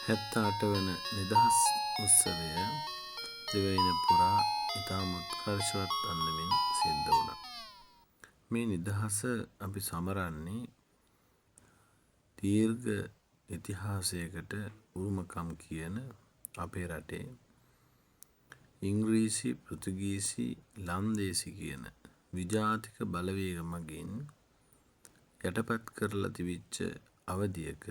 78 වන නිදහස් උත්සවය දෙවයින පුරා ඉතාම උත්කර්ෂවත් අන්දමින් සිද්ධ වුණා. මේ නිදහස අපි සමරන්නේ දීර්ඝ ඉතිහාසයකට උරුමකම් කියන අපේ රටේ ඉංග්‍රීසි, පෘතුගීසි, ලන්දේසි කියන විජාතික බලවේග මගින් යටපත් කරලා තිබිච්ච අවධියක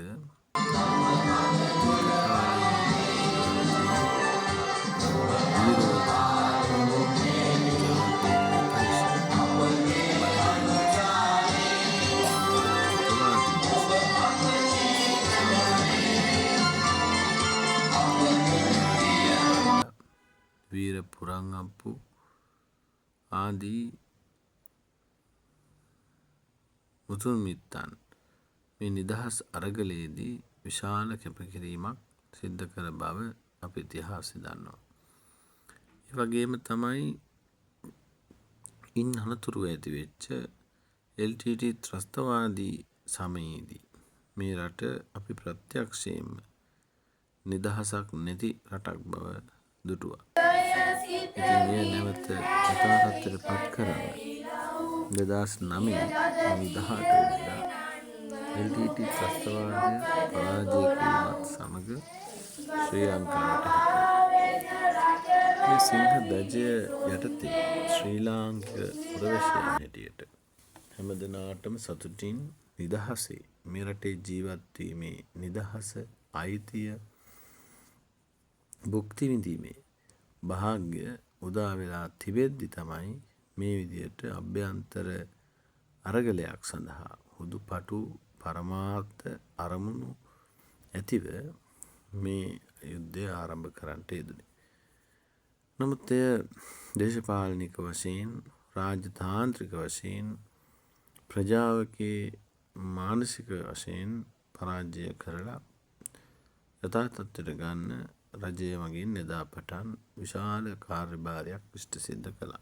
වීර පුරංගප්පු ආදී මුතුන් මිත්තන් මේ නිදහස් අරගලයේදී විශාල කැපකිරීමක් සිද්ධ කළ බව අපි ඉතිහාසය දන්නවා. ඒ වගේම තමයි ඉන් අනතුරුව ඇති වෙච්ච LTT ත්‍රස්තවාදී සමයේදී මේ රට අපි ප්‍රත්‍යක්ෂයෙන්ම නිදහසක් නැති රටක් බව දුටුවා. ඉතින් එය නැවත යථාර්ථයට පත් කරන්න 2009 18 වෙනිදා LTT ත්‍රස්තවාදය පරාජය කිරීමත් සමග ශ්‍රී ලංකාවට මේ සිංහ ධජය යටතේ ශ්‍රී ලාංකික පුරවැසියන් හැටියට හැමදෙනාටම සතුටින් නිදහසේ මේ රටේ ජීවත් වීමේ නිදහස, අයිතිය භුක්ති විඳීමේ භාග්‍ය උදා වෙලා තිබෙද්දි තමයි මේ විදියට අභ්‍යන්තර අරගලයක් සඳහා හුදුපටු පරමාර්ථ අරමුණු ඇතිව මේ යුද්ධය ආරම්භ කරන්නට යෙදුනේ. නමුත් එය දේශපාලනික වශයෙන්, රාජතාන්ත්‍රික වශයෙන්, ප්‍රජාවකේ මානසික වශයෙන් පරාජය කරලා යථා තත්ත්වයට ගන්න රජය මගින් එදා පටන් විශාල කාර්යභාරයක් ඉෂ්ට සිද්ධ කළා.